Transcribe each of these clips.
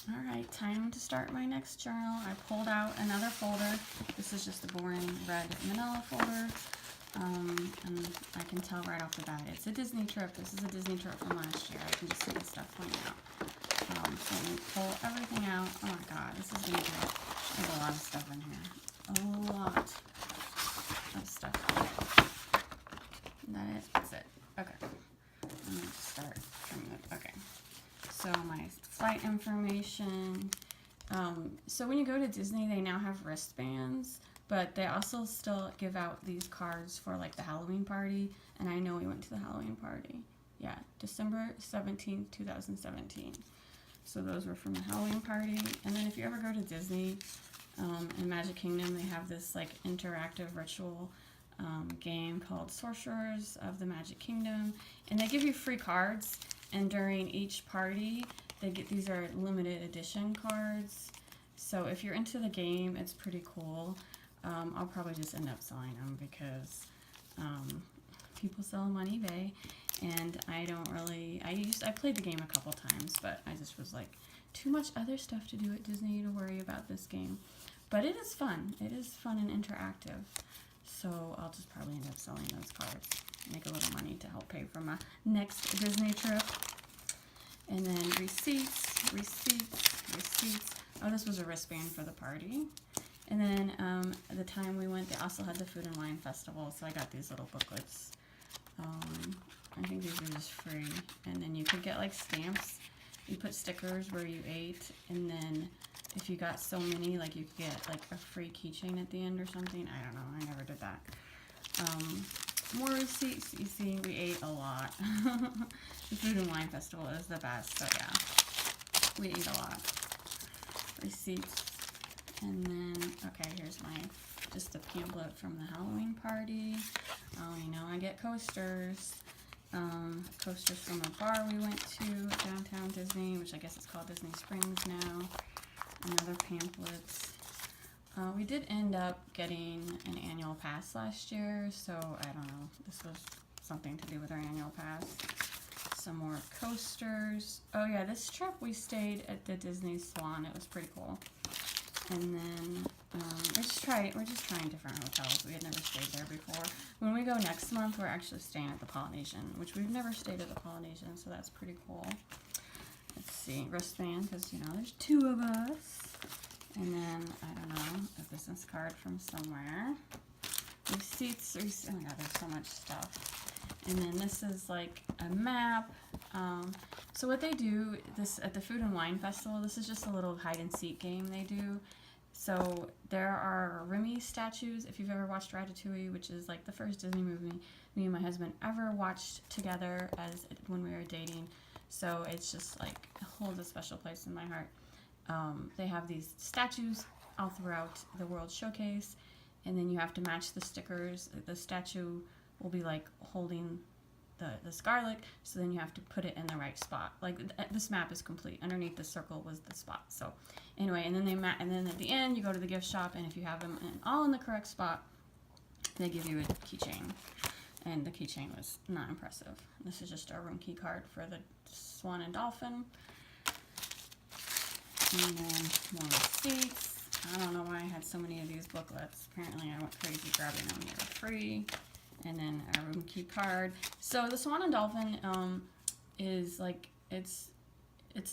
Alright, time to start my next journal. I pulled out another folder. This is just a boring red manila folder. And I can tell right off the bat it's a Disney trip. This is a Disney trip from last year. I can just see the stuff pointing out. So let me pull everything out. Oh my god, this is gonna be, there's a lot of stuff in here. A lot of stuff. That's it. Okay. I'm gonna start from the, okay. So my flight information. So when you go to Disney, they now have wristbands, but they also still give out these cards for like the Halloween party. And I know we went to the Halloween party. Yeah, December 17th, 2017. So those were from the Halloween party. And then if you ever go to Disney, in Magic Kingdom, they have this like interactive ritual game called Sorcerers of the Magic Kingdom. And they give you free cards. And during each party, they get, these are limited edition cards. So if you're into the game, it's pretty cool. I'll probably just end up selling them because people sell them on eBay, and I don't really, I played the game a couple times, but I just was like, too much other stuff to do at Disney to worry about this game. But it is fun. It is fun and interactive. So I'll just probably end up selling those cards. Make a little money to help pay for my next Disney trip. And then receipts. Oh, this was a wristband for the party. And then at the time we went, they also had the Food and Wine Festival, so I got these little booklets. I think these are just free. And then you could get like stamps. You put stickers where you ate, and then if you got so many, like you could get like a free keychain at the end or something. I don't know, I never did that. More receipts. You see, we ate a lot. The Food and Wine Festival is the best, so yeah, we ate a lot. Receipts. And then, okay, here's my, just a pamphlet from the Halloween party. Oh, you know, I get coasters. Coasters from a bar we went to at Downtown Disney, which I guess it's called Disney Springs now. Another pamphlets. We did end up getting an annual pass last year, so I don't know. This was something to do with our annual pass. Some more coasters. Oh yeah, this trip we stayed at the Disney Swan. It was pretty cool. And then we're just trying different hotels. We had never stayed there before. When we go next month, we're actually staying at the Polynesian, which we've never stayed at the Polynesian, so that's pretty cool. Let's see, wristband, because you know there's two of us. And then, I don't know, a business card from somewhere. Receipts, oh my god, there's so much stuff. And then this is like a map. So what they do, this at the Food and Wine Festival, this is just a little hide and seek game they do. So there are Remy statues, if you've ever watched Ratatouille, which is like the first Disney movie me and my husband ever watched together as when we were dating. So it's just like, it holds a special place in my heart. They have these statues all throughout the World Showcase, and then you have to match the stickers. The statue will be like holding the scarlet, so then you have to put it in the right spot. Like this map is complete. Underneath the circle was the spot. So anyway, and then and then at the end you go to the gift shop, and if you have them all in the correct spot, they give you a keychain. And the keychain was not impressive. This is just a room key card for the Swan and Dolphin. And then more receipts. I don't know why I had so many of these booklets. Apparently I went crazy grabbing them. They were free. And then a room key card. So the Swan and Dolphin is like, it's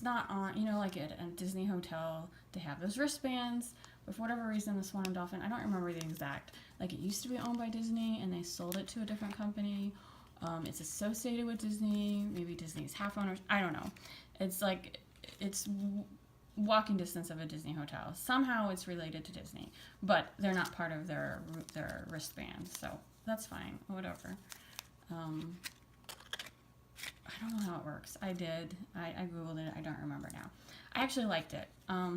not on, you know, like at a Disney hotel, they have those wristbands. But for whatever reason, the Swan and Dolphin, I don't remember the exact, like it used to be owned by Disney and they sold it to a different company. It's associated with Disney. Maybe Disney's half owners. I don't know. It's like, it's walking distance of a Disney hotel. Somehow it's related to Disney, but they're not part of their wristband, so that's fine, whatever. I don't know how it works. I Googled it, I don't remember now. I actually liked it. I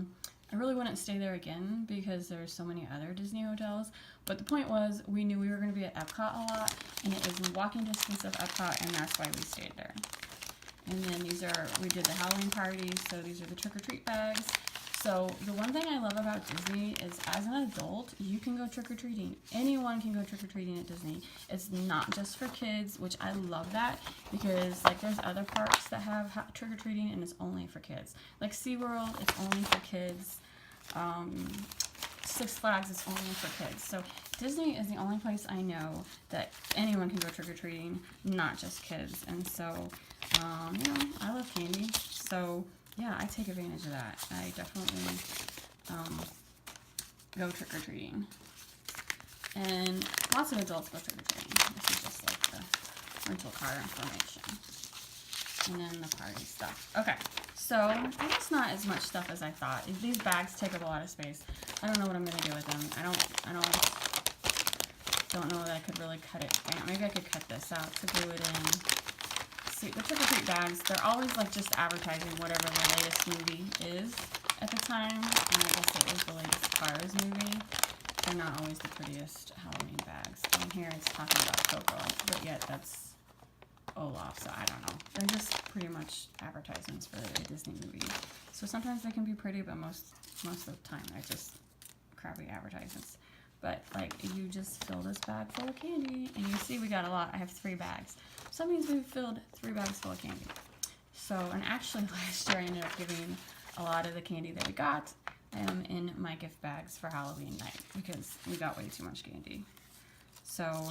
really wouldn't stay there again because there's so many other Disney hotels, but the point was we knew we were going to be at Epcot a lot, and it was walking distance of Epcot, and that's why we stayed there. And then these are, we did the Halloween party, so these are the trick-or-treat bags. So the one thing I love about Disney is as an adult, you can go trick-or-treating. Anyone can go trick-or-treating at Disney. It's not just for kids, which I love that because like there's other parks that have trick-or-treating and it's only for kids. Like SeaWorld, it's only for kids. Six Flags is only for kids. So Disney is the only place I know that anyone can go trick-or-treating, not just kids. And so, you know, I love candy. So yeah, I take advantage of that. I definitely go trick-or-treating. And lots of adults go trick-or-treating. This is just like the rental car information. And then the party stuff. Okay, so I guess not as much stuff as I thought. These bags take up a lot of space. I don't know what I'm gonna do with them. I don't know that I could really cut it down. Maybe I could cut this out to glue it in. See, the trick-or-treat bags, they're always like just advertising whatever the latest movie is at the time. And I guess it was the latest Cars movie. They're not always the prettiest Halloween bags. And here it's talking about Coco, but yet that's Olaf, so I don't know. They're just pretty much advertisements for the Disney movies. So sometimes they can be pretty, but most of the time they're just crappy advertisements. But like you just fill this bag full of candy, and you see we got a lot. I have 3 bags. So that means we filled 3 bags full of candy. So, and actually last year I ended up giving a lot of the candy that we got in my gift bags for Halloween night because we got way too much candy. So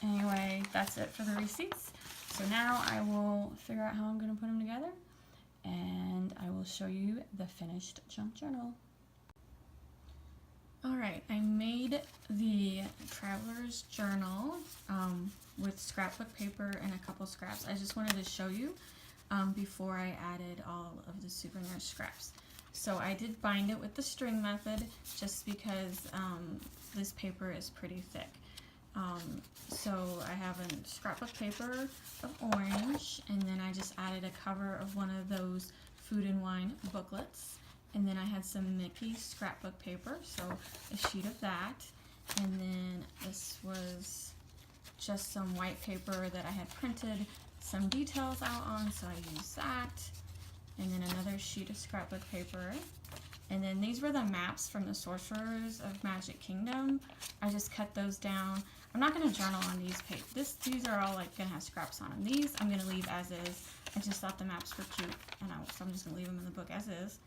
anyway, that's it for the receipts. So now I will figure out how I'm going to put them together, and I will show you the finished junk journal. Alright, I made the traveler's journal with scrapbook paper and a couple scraps. I just wanted to show you before I added all of the souvenir scraps. So I did bind it with the string method just because this paper is pretty thick. So I have a scrapbook paper of orange, and then I just added a cover of one of those food and wine booklets. And then I had some Mickey scrapbook paper, so a sheet of that. And then this was just some white paper that I had printed some details out on, so I used that. And then another sheet of scrapbook paper. And then these were the maps from the Sorcerers of Magic Kingdom. I just cut those down. I'm not going to journal on these pages. These are all like going to have scraps on them. These I'm going to leave as is. I just thought the maps were cute, and so I'm just going to leave them in the book as is.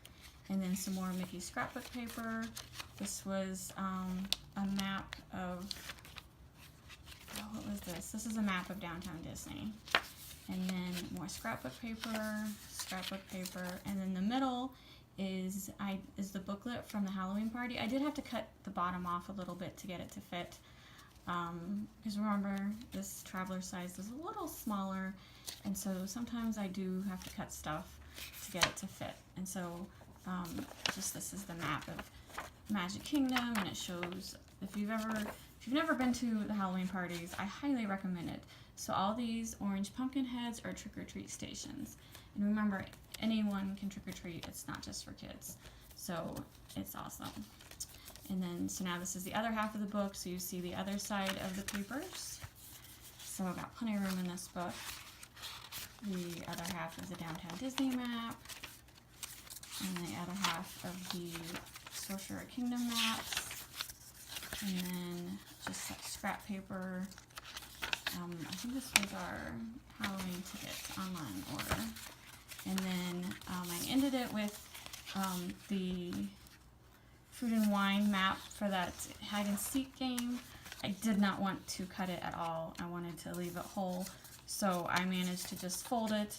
And then some more Mickey scrapbook paper. This was a map of, what was this? This is a map of Downtown Disney. And then more scrapbook paper, and then the middle is the booklet from the Halloween party. I did have to cut the bottom off a little bit to get it to fit. Because remember, this traveler size is a little smaller, and so sometimes I do have to cut stuff to get it to fit. And so just this is the map of Magic Kingdom, and it shows if you've never been to the Halloween parties, I highly recommend it. So all these orange pumpkin heads are trick-or-treat stations. And remember, anyone can trick-or-treat, it's not just for kids. So it's awesome. And then, so now this is the other half of the book, so you see the other side of the papers. So I've got plenty of room in this book. The other half is the Downtown Disney map. And the other half of the Sorcerer Kingdom maps. And then just like scrap paper. I think this was our Halloween ticket online order. And then I ended it with the food and wine map for that hide and seek game. I did not want to cut it at all. I wanted to leave it whole. So I managed to just fold it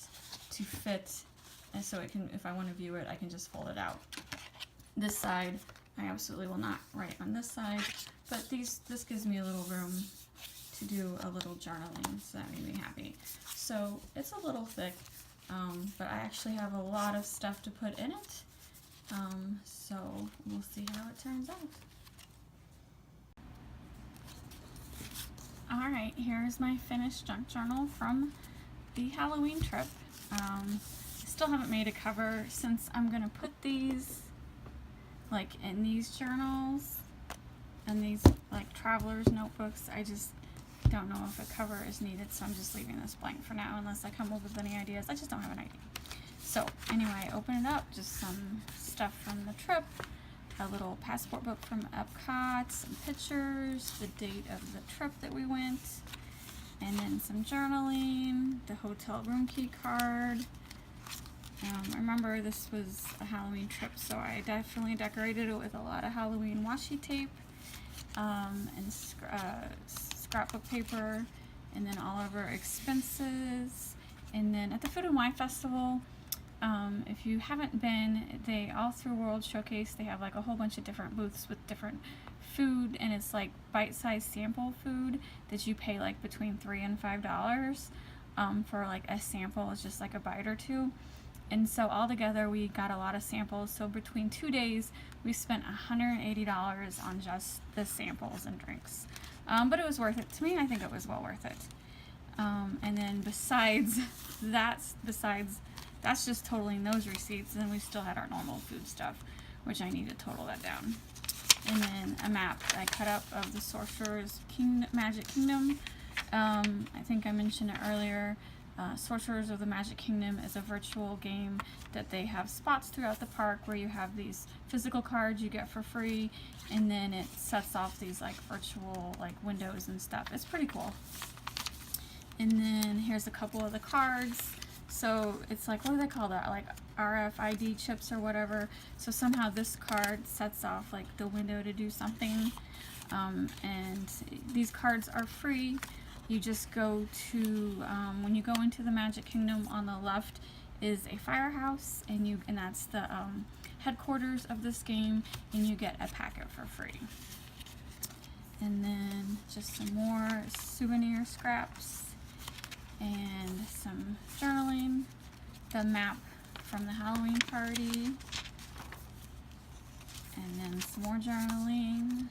to fit, and so it can, if I want to view it, I can just fold it out. This side, I absolutely will not write on this side, but this gives me a little room to do a little journaling, so that made me happy. So it's a little thick, but I actually have a lot of stuff to put in it, so we'll see how it turns out. Alright, here's my finished junk journal from the Halloween trip. I still haven't made a cover since I'm going to put these like in these journals and these like traveler's notebooks. I just don't know if a cover is needed, so I'm just leaving this blank for now unless I come up with any ideas. I just don't have an idea. So anyway, open it up, just some stuff from the trip, a little passport book from Epcot, some pictures, the date of the trip that we went, and then some journaling, the hotel room key card. Remember, this was a Halloween trip, so I definitely decorated it with a lot of Halloween washi tape and scrapbook paper, and then all of our expenses. And then at the Food and Wine Festival, if you haven't been, they all through World Showcase, they have like a whole bunch of different booths with different food, and it's like bite-sized sample food that you pay like between $3 and $5 for like a sample. It's just like a bite or two. And so altogether we got a lot of samples. So between 2 days we spent $180 on just the samples and drinks. But it was worth it to me. I think it was well worth it. And then besides that's just totaling those receipts. And then we still had our normal food stuff, which I need to total that down. And then a map I cut up of the Sorcerer's Magic Kingdom. I think I mentioned it earlier. Sorcerers of the Magic Kingdom is a virtual game that they have spots throughout the park where you have these physical cards you get for free, and then it sets off these like virtual like windows and stuff. It's pretty cool. And then here's a couple of the cards. So it's like, what do they call that? Like RFID chips or whatever. So somehow this card sets off like the window to do something. And these cards are free. You just go to, when you go into the Magic Kingdom, on the left is a firehouse, and that's the headquarters of this game, and you get a packet for free. And then just some more souvenir scraps and some journaling, the map from the Halloween party, and then some more journaling,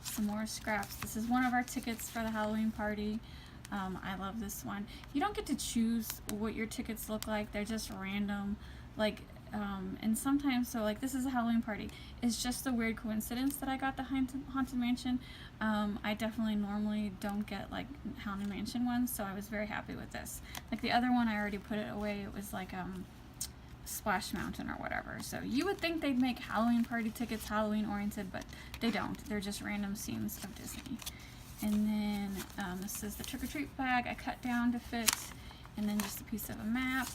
some more scraps. This is one of our tickets for the Halloween party. I love this one. You don't get to choose what your tickets look like. They're just random. Like, and sometimes, so like this is a Halloween party. It's just a weird coincidence that I got the Haunted Mansion. I definitely normally don't get like Haunted Mansion ones, so I was very happy with this. Like the other one, I already put it away. It was like Splash Mountain or whatever. So you would think they'd make Halloween party tickets Halloween oriented, but they don't. They're just random scenes of Disney. And then this is the trick-or-treat bag I cut down to fit, and then just a piece of a map.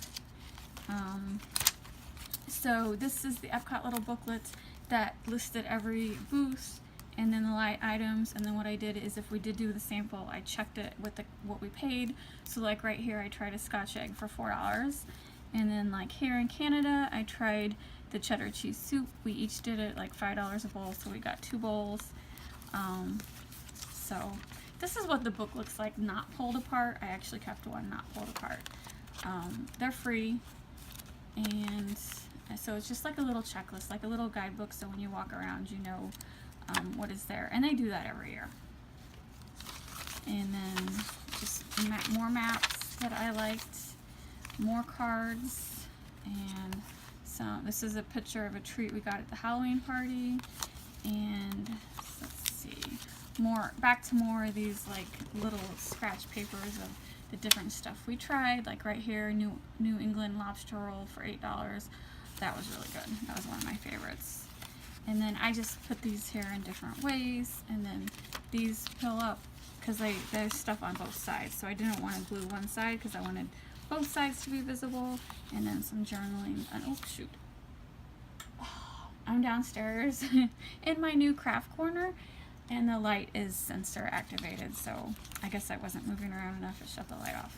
So this is the Epcot little booklet that listed every booth and then the light items. And then what I did is, if we did do the sample, I checked it with what we paid. So like right here, I tried a Scotch egg for $4. And then like here in Canada, I tried the cheddar cheese soup. We each did it like $5 a bowl, so we got 2 bowls. So this is what the book looks like not pulled apart. I actually kept one not pulled apart. They're free, and so it's just like a little checklist, like a little guidebook, so when you walk around you know what is there. And they do that every year. And then just more maps that I liked, more cards, and this is a picture of a treat we got at the Halloween party. And let's see, back to more of these like little scratch papers of the different stuff we tried. Like right here, New England lobster roll for $8. That was really good. That was one of my favorites. And then I just put these here in different ways, and then these fill up because there's stuff on both sides. So I didn't want to glue one side because I wanted both sides to be visible. And then some journaling. And oh shoot, I'm downstairs in my new craft corner, and the light is sensor activated, so I guess I wasn't moving around enough to shut the light off.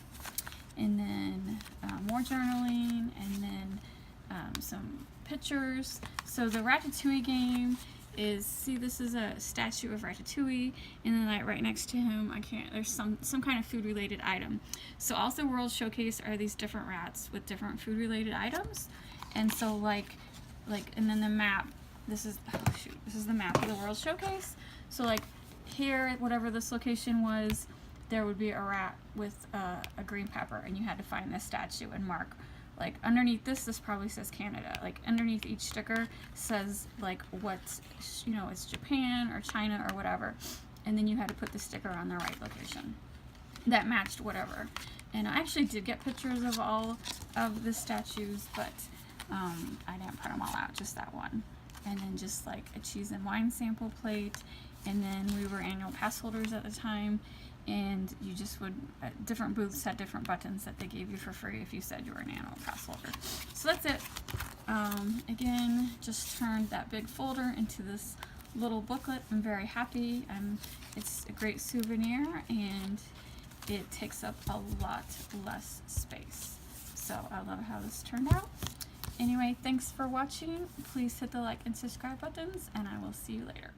And then more journaling, and then some pictures. So the Ratatouille game is, see, this is a statue of Ratatouille, and then like right next to him, there's some kind of food related item. So also World Showcase are these different rats with different food related items. And so like and then the map, this is the map of the World Showcase. So like here, whatever this location was, there would be a rat with a green pepper, and you had to find this statue and mark. Like underneath this probably says Canada. Like underneath each sticker says like what, it's Japan or China or whatever. And then you had to put the sticker on the right location that matched whatever. And I actually did get pictures of all of the statues, but I didn't print them all out, just that one. And then just like a cheese and wine sample plate. And then we were annual pass holders at the time, and you just would, different booths had different buttons that they gave you for free if you said you were an annual pass holder. So that's it. Again, just turned that big folder into this little booklet. I'm very happy. It's a great souvenir, and it takes up a lot less space. So I love how this turned out. Anyway, thanks for watching. Please hit the like and subscribe buttons, and I will see you later.